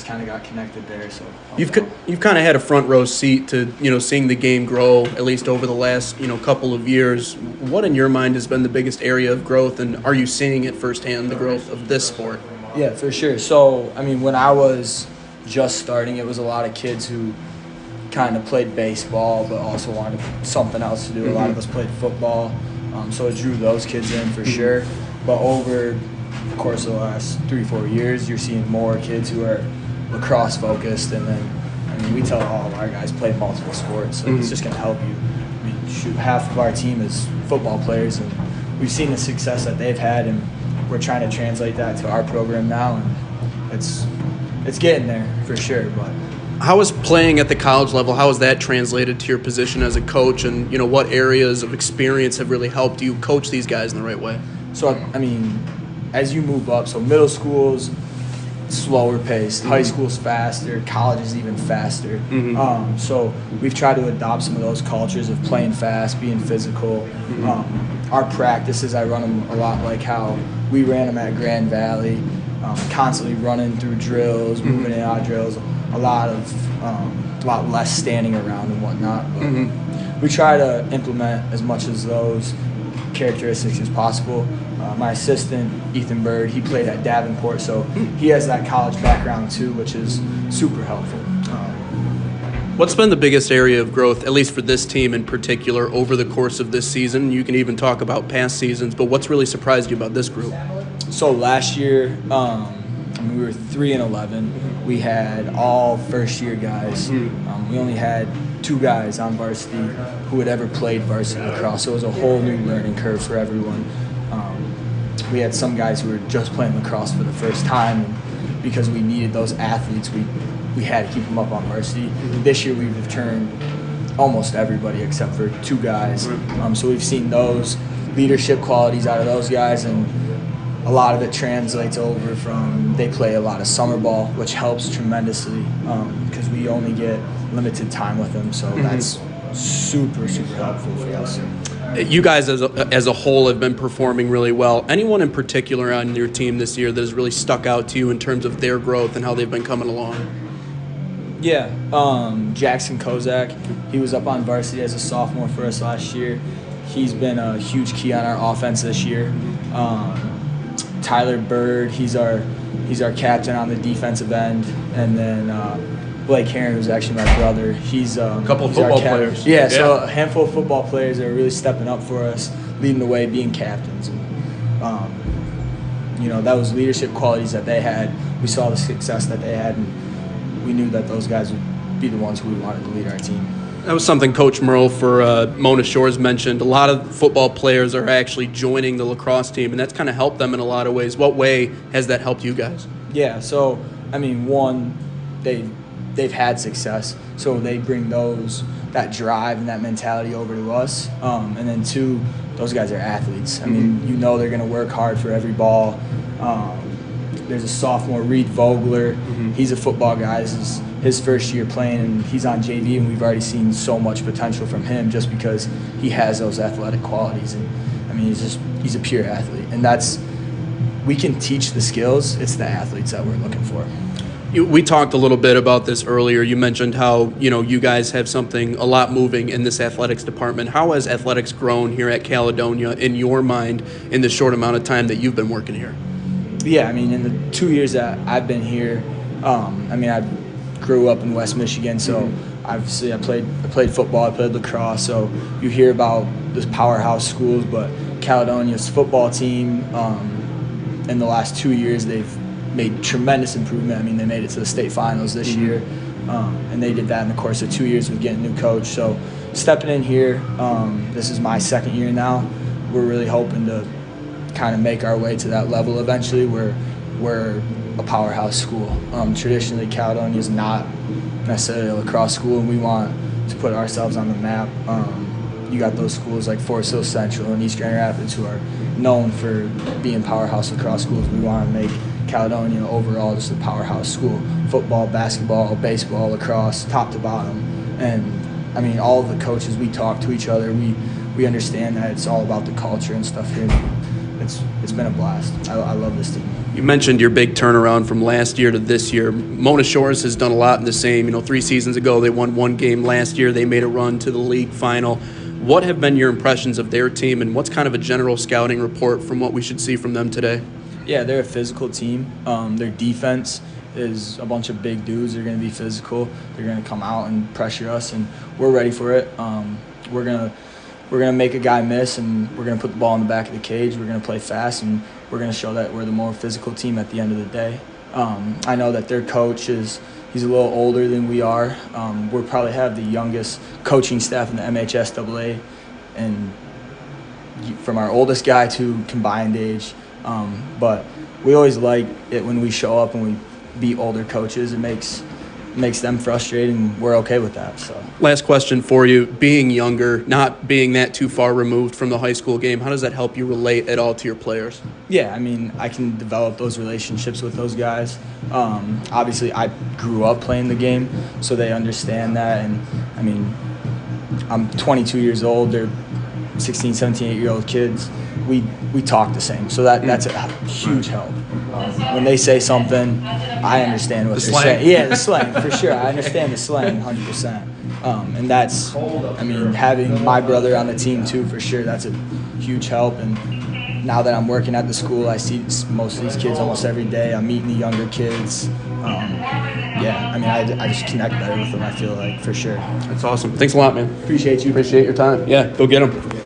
just kind of got connected there. So you've kind of had a front row seat to seeing the game grow, at least over the last couple of years. What in your mind has been the biggest area of growth, and are you seeing it firsthand, the growth of this sport? Yeah, for sure. So when I was just starting, it was a lot of kids who kind of played baseball but also wanted something else to do. A lot of us played football, so it drew those kids in for sure. But over the course of the last 3-4 years, you're seeing more kids who are lacrosse focused, and then we tell all of our guys play multiple sports, so it's just going to help you. Shoot, half of our team is football players, and we've seen the success that they've had, and we're trying to translate that to our program now, and it's getting there for sure. But how is playing at the college level, how has that translated to your position as a coach, and what areas of experience have really helped you coach these guys in the right way? So as you move up, so middle school's slower paced, high school's faster, college is even faster. So we've tried to adopt some of those cultures of playing fast, being physical. Our practices, I run them a lot like how we ran them at Grand Valley, constantly running through drills, moving in and out of drills, a lot less standing around and whatnot. But we try to implement as much as those characteristics as possible. My assistant, Ethan Bird, he played at Davenport, so he has that college background too, which is super helpful. What's been the biggest area of growth, at least for this team in particular, over the course of this season? You can even talk about past seasons, but what's really surprised you about this group? So last year, we were 3-11. We had all first-year guys. We only had 2 guys on varsity who had ever played varsity lacrosse, so it was a whole new learning curve for everyone. We had some guys who were just playing lacrosse for the first time, and because we needed those athletes, we had to keep them up on varsity. This year we've returned almost everybody except for 2 guys. So we've seen those leadership qualities out of those guys, and a lot of it translates over from they play a lot of summer ball, which helps tremendously because we only get limited time with them. So that's super, super helpful for us. You guys as a whole have been performing really well. Anyone in particular on your team this year that has really stuck out to you in terms of their growth and how they've been coming along? Yeah, Jackson Kozak, he was up on varsity as a sophomore for us last year. He's been a huge key on our offense this year. Tyler Bird, he's our captain on the defensive end, and then Blake Herron, who's actually my brother. He's a couple of football players. Yeah, so a handful of football players that are really stepping up for us, leading the way, being captains. And, those leadership qualities that they had, we saw the success that they had, and we knew that those guys would be the ones who we wanted to lead our team. That was something Coach Merle for Mona Shores mentioned. A lot of football players are actually joining the lacrosse team, and that's kind of helped them in a lot of ways. What way has that helped you guys? Yeah, so, one, they've had success, so they bring that drive and that mentality over to us. And then 2, those guys are athletes. they're going to work hard for every ball. There's a sophomore, Reed Vogler. He's a football guy. This is his first year playing, and he's on JV, and we've already seen so much potential from him just because he has those athletic qualities. And he's a pure athlete, and we can teach the skills. It's the athletes that we're looking for. We talked a little bit about this earlier. You mentioned how, you guys have a lot moving in this athletics department. How has athletics grown here at Caledonia in your mind in the short amount of time that you've been working here? Yeah, in the 2 years that I've been here, I grew up in West Michigan, so obviously I played football, I played lacrosse, so you hear about those powerhouse schools, but Caledonia's football team, in the last 2 years, they've made tremendous improvement. They made it to the state finals this year, and they did that in the course of 2 years with getting a new coach. So stepping in here, this is my second year now. We're really hoping to kind of make our way to that level eventually where we're a powerhouse school. Traditionally, Caledonia is not necessarily a lacrosse school, and we want to put ourselves on the map. You got those schools like Forest Hill Central and East Grand Rapids who are known for being powerhouse lacrosse schools. We want to make Caledonia overall just a powerhouse school. Football, basketball, baseball, lacrosse, top to bottom. And all of the coaches, we talk to each other. We understand that it's all about the culture and stuff here. It's been a blast. I love this team. You mentioned your big turnaround from last year to this year. Mona Shores has done a lot in the same. 3 seasons ago, they won 1 game. Last year, they made a run to the league final. What have been your impressions of their team, and what's kind of a general scouting report from what we should see from them today? Yeah, they're a physical team. Their defense is a bunch of big dudes. They're going to be physical. They're going to come out and pressure us, and we're ready for it. We're gonna make a guy miss, and we're gonna put the ball in the back of the cage. We're gonna play fast, and we're gonna show that we're the more physical team at the end of the day. I know that their coach he's a little older than we are. We'll probably have the youngest coaching staff in the MHSAA, and from our oldest guy to combined age. But we always like it when we show up and we beat older coaches. It makes them frustrated, and we're okay with that. So, last question for you: being younger, not being that too far removed from the high school game, how does that help you relate at all to your players? Yeah, I mean, I can develop those relationships with those guys. Obviously, I grew up playing the game, so they understand that. And I mean, I'm 22 years old. They're 16, 17, 8-year-old kids. We talk the same, so that's a huge help. When they say something, I understand what they're saying. Yeah, the slang, for sure. I understand the slang 100%. And that's, I mean, having my brother on the team too, for sure, that's a huge help. And now that I'm working at the school, I see most of these kids almost every day. I'm meeting the younger kids. Yeah, I mean, I just connect better with them, I feel like, for sure. That's awesome. Thanks a lot, man. Appreciate you. Appreciate your time. Yeah, go get them.